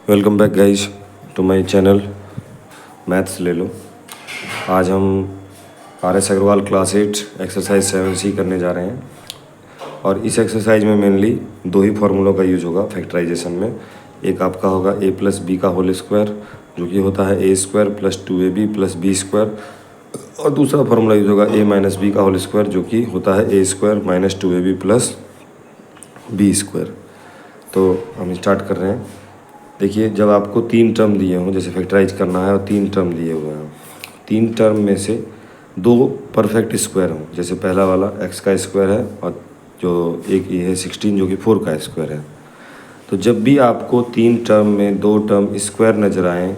Welcome back guys to my channel maths ले लो। आज हम RS Agarwal class 8 exercise 7C करने जा रहे हैं और इस एक्सरसाइज में मेनली दो ही फार्मूलों का यूज होगा फैक्टराइजेशन में। एक आपका होगा a प्लस बी का होल स्क्वायर जो कि होता है a square plus 2ab plus b square, और दूसरा फार्मूला यूज होगा a माइनस बी का होल स्क्वायर जो कि होता है a square minus 2ab plus b square. तो हम स्टार्ट कर रहे हैं। देखिए, जब आपको तीन टर्म दिए हों, जैसे फैक्टराइज करना है और तीन टर्म दिए हुए हैं, तीन टर्म में से दो परफेक्ट स्क्वायर हों, जैसे पहला वाला x का स्क्वायर है और जो एक ये है 16 जो कि 4 का स्क्वायर है। तो जब भी आपको तीन टर्म में दो टर्म स्क्वायर नज़र आएँ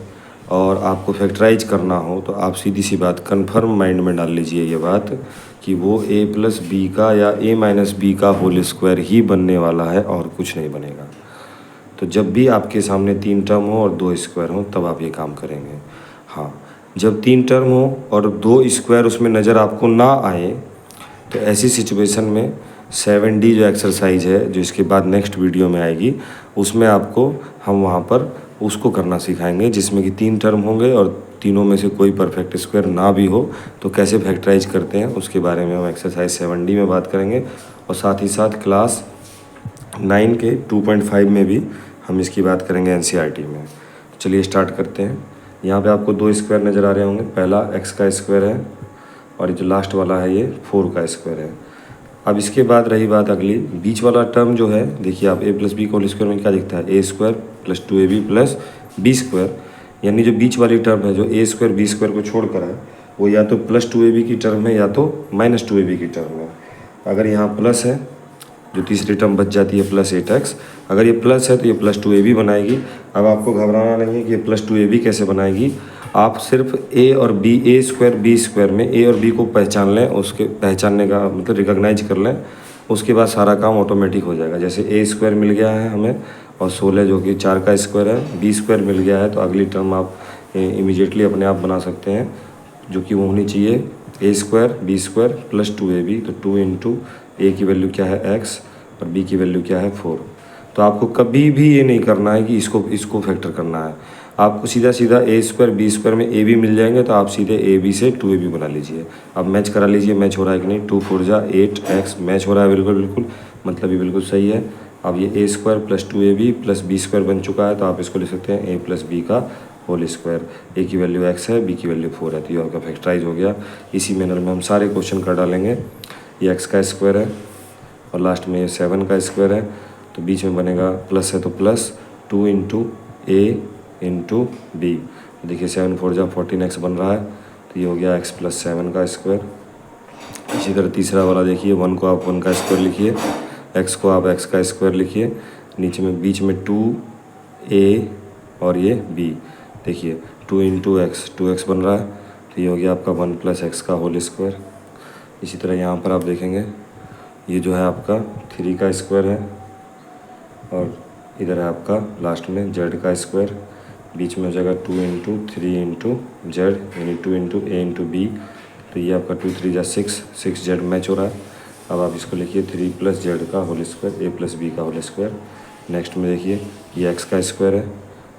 और आपको फैक्टराइज करना हो तो आप सीधी सी बात कन्फर्म माइंड में डाल लीजिए ये बात कि वो a प्लस बी का या a माइनस बी का होल स्क्वायर ही बनने वाला है और कुछ नहीं बनेगा। तो जब भी आपके सामने तीन टर्म हो और दो स्क्वायर हो तब आप ये काम करेंगे। हाँ, जब तीन टर्म हो और दो स्क्वायर उसमें नज़र आपको ना आए तो ऐसी सिचुएशन में 7D जो एक्सरसाइज है, जो इसके बाद नेक्स्ट वीडियो में आएगी, उसमें आपको हम वहाँ पर उसको करना सिखाएंगे जिसमें कि तीन टर्म होंगे और तीनों में से कोई परफेक्ट स्क्वायर ना भी हो तो कैसे फैक्टराइज करते हैं उसके बारे में हम एक्सरसाइज 7D में बात करेंगे। और साथ ही साथ क्लास 9 के 2.5 में भी हम इसकी बात करेंगे NCERT में। चलिए स्टार्ट करते हैं। यहाँ पे आपको दो स्क्वायर नज़र आ रहे होंगे, पहला x का स्क्वायर है और ये जो लास्ट वाला है ये 4 का स्क्वायर है। अब इसके बाद रही बात अगली, बीच वाला टर्म जो है, देखिए आप a प्लस बी का होल स्क्वायर में क्या दिखता है, a square plus 2ab plus b square, यानी जो बीच वाली टर्म है जो a स्क्वायर बी स्क्वायर को छोड़कर है वो या तो प्लस 2ab की टर्म है या तो माइनस 2ab की टर्म है। अगर यहाँ प्लस है जो तीसरी टर्म बच जाती है प्लस 8x, अगर ये प्लस है तो ये प्लस 2ab बनाएगी। अब आपको घबराना नहीं है कि ये प्लस 2ab कैसे बनाएगी, आप सिर्फ a और b, a square b square में a और b को पहचान लें, उसके पहचानने का मतलब रिकॉग्नाइज कर लें, उसके बाद सारा काम ऑटोमेटिक हो जाएगा। जैसे a स्क्वायर मिल गया है हमें और 16 जो कि 4 का स्क्वायर है, b स्क्वायर मिल गया है, तो अगली टर्म आप इमीडिएटली अपने आप बना सकते हैं जो कि वो होनी चाहिए a square b square plus 2ab। तो 2 इंटू a की वैल्यू क्या है x और b की वैल्यू क्या है 4। तो आपको कभी भी ये नहीं करना है कि इसको फैक्टर करना है, आपको सीधा सीधा a स्क्वायर b स्क्वायर में a भी मिल जाएंगे तो आप सीधे ab से 2ab बना लीजिए। अब मैच करा लीजिए, मैच हो रहा है कि नहीं, 2 4 जा 8x मैच हो रहा है, बिल्कुल बिल्कुल, मतलब ये बिल्कुल सही है। अब ये a square plus 2ab plus b square बन चुका है तो आप इसको लिख सकते हैं a प्लस बी का होल स्क्वायर। a की वैल्यू x है, b की वैल्यू 4 है, तो ये आपका फैक्टराइज हो गया। इसी मैनर में हम सारे क्वेश्चन कर डालेंगे। ये x का स्क्वायर है और लास्ट में ये 7 का स्क्वायर है, तो बीच में बनेगा प्लस है तो plus 2 into a into b. देखिए 7 4 जा 14x बन रहा है, तो ये हो गया x प्लस 7 का स्क्वायर। इसी तरह तीसरा वाला देखिए, 1 को आप 1 का स्क्वायर लिखिए, x को आप x का स्क्वायर लिखिए, नीचे में बीच में 2a और ये b, देखिए 2 इंटू एक्स 2x बन रहा है, तो ये हो गया आपका 1 प्लस एक्स का होल स्क्वायर। इसी तरह यहाँ पर आप देखेंगे ये जो है आपका 3 का स्क्वायर है और इधर है आपका लास्ट में z का स्क्वायर, बीच में हो जाएगा 2 इंटू 3 इंटू जेड यानी 2 इंटू a इंटू बी, तो ये आपका 2 3 जा 6 जेड मैच हो रहा है। अब आप इसको लिखिए 3 प्लस जेड का whole square a plus b का होल स्क्वायर। नेक्स्ट में देखिए ये x का स्क्वायर है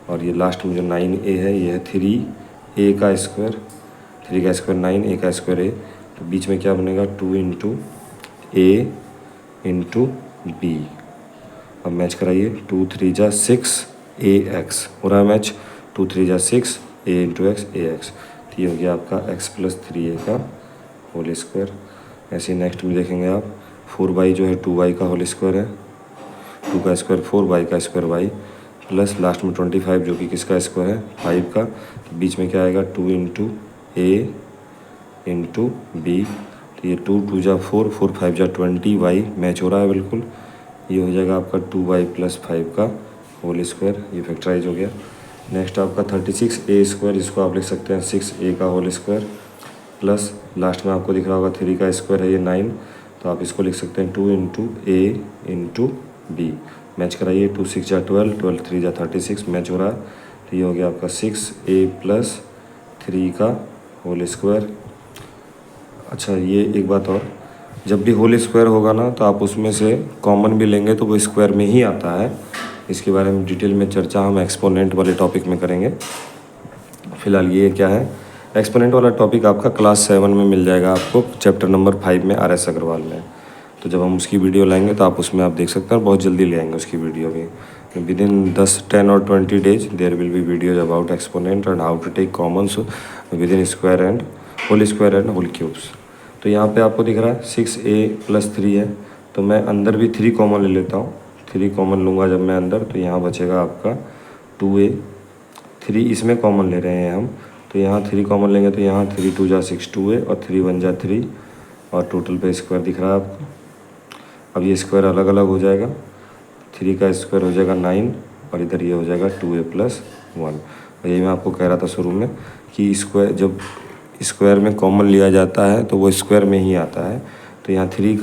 और ये लास्ट में जो 9a है ये है 3a का स्क्वायर, 3 का स्क्वायर 9, a का स्क्वायर a, तो बीच में क्या बनेगा 2 इंटू a इंटू बी। अब मैच कराइए, 2 3 जा 6ax हो रहा है मैच, 2 3 जा 6 a इंटू एक्स ax, तो ये हो गया आपका x प्लस 3a का होल स्क्वायर। ऐसे नेक्स्ट में देखेंगे आप 4y जो है 2y का होल स्क्वायर है, 2 का स्क्वायर 4y का स्क्वायर y प्लस लास्ट में 25 जो कि किसका स्क्वायर है 5 का, तो बीच में क्या आएगा 2 इंटू a इंटू बी, तो ये 2 2 जा 4 4 5 जा 20y मैच हो रहा है बिल्कुल, ये हो जाएगा आपका 2y प्लस 5 का होल स्क्वायर, ये फैक्टराइज हो गया। नेक्स्ट आपका 36a स्क्वायर, जिसको आप लिख सकते हैं 6a का होल स्क्वायर, प्लस लास्ट में आपको दिख रहा होगा 3 का स्क्वायर है ये 9, तो आप इसको लिख सकते हैं 2 into a into b. Match कराइए, 2 6 जा 12 12 3 जा 36 मैच हो रहा है, तो ये हो गया आपका 6a प्लस 3 का होल स्क्वायर। अच्छा, ये एक बात और, जब भी होल स्क्वायर होगा ना तो आप उसमें से कॉमन भी लेंगे तो वो स्क्वायर में ही आता है, इसके बारे में डिटेल में चर्चा हम एक्सपोनेंट वाले टॉपिक में करेंगे। फ़िलहाल ये क्या है, एक्सपोनेंट वाला टॉपिक आपका क्लास 7 में मिल जाएगा आपको, चैप्टर नंबर 5 में RS अग्रवाल में। तो जब हम उसकी वीडियो लाएंगे तो आप उसमें आप देख सकते हैं, बहुत जल्दी ले आएंगे उसकी वीडियो भी। विद इन 10 और 20 days there will be videos about exponent and how to take commons within square and whole cubes. तो यहाँ पे आपको दिख रहा है 6a+3 है, तो मैं अंदर भी 3 कॉमन ले लेता हूँ। 3 कॉमन लूँगा जब मैं अंदर, तो यहाँ बचेगा आपका 2a। 3 इसमें कॉमन ले रहे हैं हम, तो यहाँ 3 कॉमन लेंगे तो यहाँ 3 2 जा 6 2a और 3 1 जा 3 और टोटल पे स्क्वायर दिख रहा है आपको। अब ये स्क्वायर अलग अलग हो जाएगा, 3 का स्क्वायर हो जाएगा 9 और इधर ये हो जाएगा 2a+1। और यही मैं आपको कह रहा था शुरू में कि स्क्वायर जब स्क्वायर में कॉमन लिया जाता है तो वो स्क्वायर में ही आता है। तो यहाँ 3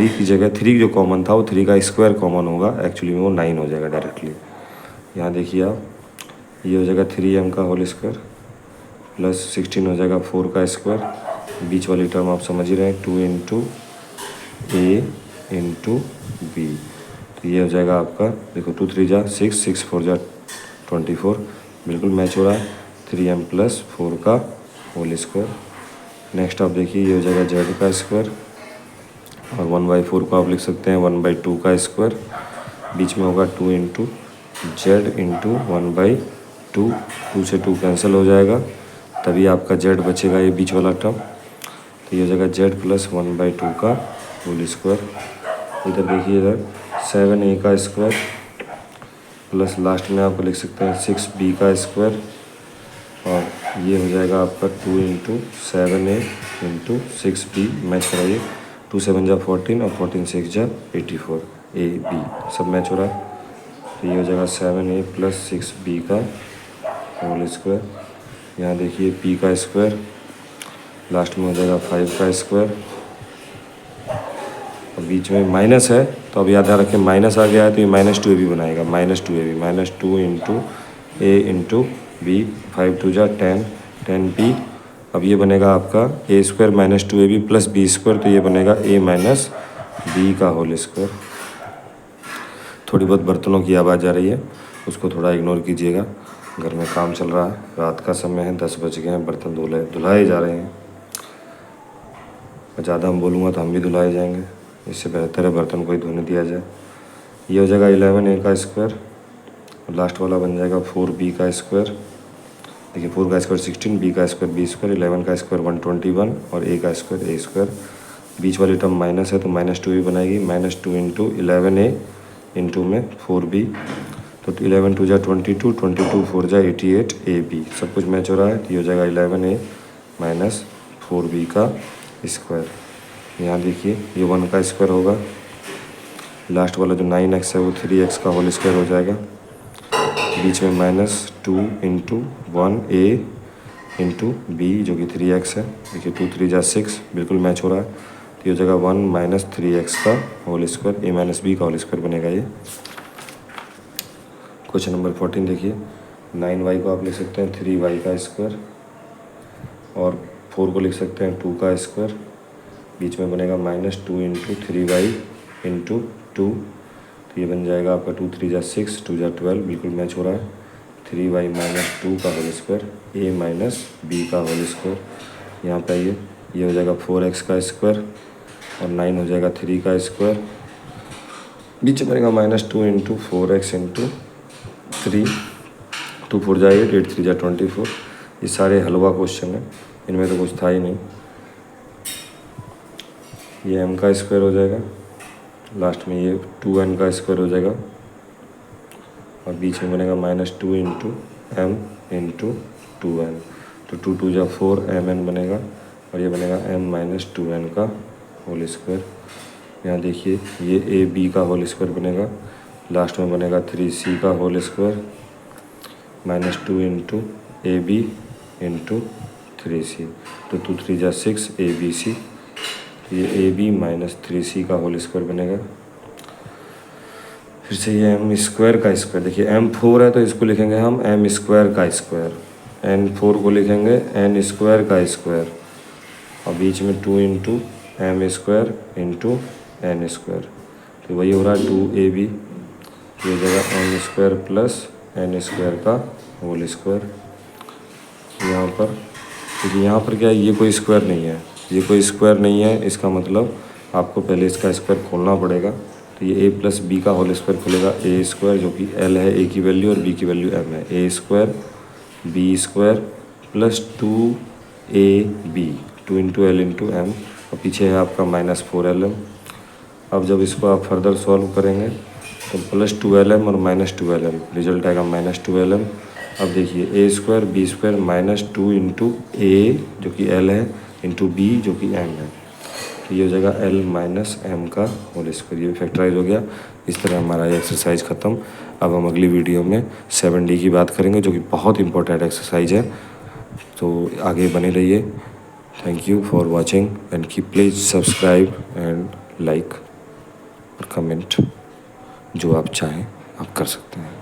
की जगह 3 जो कॉमन था वो 3 का स्क्वायर कॉमन होगा, एक्चुअली में वो 9 हो जाएगा डायरेक्टली। यहाँ देखिए आप, ये हो जाएगा 3m का होल स्क्वायर प्लस 16 हो जाएगा 4 का स्क्वायर। बीच वाली टर्म आप समझ ही रहे हैं, 2 इंटू a इंटू b। तो ये हो जाएगा आपका, देखो 2 3 जा 6 6 4 जा 24, बिल्कुल मैच हो रहा है। 3m+4 का होल स्क्वायर। नेक्स्ट आप देखिए, ये हो जाएगा z का स्क्वायर और 1/4 को आप लिख सकते हैं 1/2 का स्क्वायर। बीच में होगा 2 इंटू z इंटू 1/2। 2 से 2 कैंसिल हो जाएगा, तभी आपका z बचेगा, ये बीच वाला टर्म। तो ये हो जाएगा z+1/2 का होल स्क्वायर। इधर देखिए, इधर 7a का स्क्वायर प्लस लास्ट में आप लिख सकते हैं 6b का स्क्वायर और ये हो जाएगा आपका 2 into 7a into 6b। Match कराइए, 2 7 जा 14 और 14 6 जा 84, ab सब मैच हो रहा है। तो ये हो जाएगा 7a + 6b का होल स्क्वायर। यहाँ देखिए p का स्क्वायर, लास्ट में हो जाएगा 5 का स्क्वायर और बीच में माइनस है, तो अब याद रखें माइनस आ गया है तो ये -2ab बनाएगा, -2ab -2 into a into b। 5 2 जा 10 10b। अब ये बनेगा आपका a² -2ab + b², तो ये बनेगा a - b का होल स्क्वायर। थोड़ी बहुत बर्तनों की आवाज़ आ रही है, उसको थोड़ा इग्नोर कीजिएगा, घर में काम चल रहा है, रात का समय है, 10 बज गए हैं, बर्तन धुलाए जा रहे हैं। ज़्यादा हम बोलूँगा तो हम भी धुलाए जाएंगे, इससे बेहतर है बर्तन को ही धोने दिया जाए। ये हो जाएगा 11a का स्क्वायर और लास्ट वाला बन जाएगा 4b का स्क्वायर। देखिए 4 का स्क्वायर 16, b का स्क्वायर b², 11 का स्क्वायर 121 और a का स्क्वायर a²। बीच वाली टर्म माइनस है तो -2a बनाएगी, -2 इंटू 11a इंटू में 4b। तो 11 2 जा 22, 22 4 जा 88 ab। सब कुछ मैच हो रहा है, तो ये हो जाएगा 11a - 4b का स्क्वायर। यहाँ देखिए ये 1 का स्क्वायर होगा, लास्ट वाला जो 9x है वो 3x का होल स्क्वायर हो जाएगा। बीच में -2 इंटू 1a इंटू b जो कि 3x है। देखिए 2 3 जा 6, बिल्कुल मैच हो रहा है। तो ये हो जाएगा 1 - 3x का होल स्क्वायर, a - b का होल स्क्वायर बनेगा ये। क्वेश्चन नंबर 14 देखिए, 9y को आप लिख सकते हैं 3y का स्क्वायर और 4 को लिख सकते हैं 2 का स्क्वायर। बीच में बनेगा -2 इंटू 3y इंटू 2। तो ये बन जाएगा आपका 2 3 जा 6 2 जा 12, बिल्कुल मैच हो रहा है। 3y - 2 का होल स्क्वायर, a - b का होल स्क्वायर। यहाँ पे ये हो जाएगा 4x का स्क्वायर और 9 हो जाएगा 3 का स्क्वायर। बीच में बनेगा -2 इंटू 4x इंटू 3। 2 4 जा 8 8 3 जा 24। ये सारे हलवा क्वेश्चन है, इनमें तो कुछ था ही नहीं। ये m का स्क्वायर हो जाएगा, लास्ट में ये 2n का स्क्वायर हो जाएगा और बीच में बनेगा -2 इंटू m इंटू 2n। तो 2 2 जा 4 mn बनेगा और ये बनेगा m - 2n का होल स्क्वायर। यहाँ देखिए ये ab का होल स्क्वायर बनेगा, लास्ट में बनेगा 3c का whole square -2 into ab into 3c। तो 2 3 जा 6 abc। ये ab - 3c का होल स्क्वायर बनेगा। फिर से ये m² का स्क्वायर, देखिए m4 है तो इसको लिखेंगे हम m² का स्क्वायर, n4 को लिखेंगे n² का स्क्वायर और बीच में 2 इंटू m² इंटू n²। तो वही हो रहा है 2ab। ये जगह n square plus n square का होल स्क्वायर। यहाँ पर क्योंकि यहाँ पर क्या है, ये कोई स्क्वायर नहीं है, ये कोई स्क्वायर नहीं है, इसका मतलब आपको पहले इसका स्क्वायर खोलना पड़ेगा। तो ये ए प्लस बी का होल स्क्वायर खुलेगा, ए स्क्वायर जो कि एल है, ए की वैल्यू, और बी की वैल्यू एम है। A square B square plus 2ab, 2 into L into M, और पीछे है आपका -4lm। अब जब इसको आप फर्दर सॉल्व करेंगे तो +2lm और -2lm, रिजल्ट आएगा -2lm। अब देखिए ए स्क्वायर बी स्क्वायर -2 इंटू ए जो कि एल है इंटू बी जो कि एम है, तो ये हो जाएगा एल माइनस एम का होल स्क्वायर। ये फैक्टराइज हो गया। इस तरह हमारा ये एक्सरसाइज ख़त्म। अब हम अगली वीडियो में 7D की बात करेंगे जो कि बहुत इंपॉर्टेंट एक्सरसाइज है, तो आगे बने रहिए। Thank you for watching and please subscribe and like और कमेंट, जो आप चाहें आप कर सकते हैं।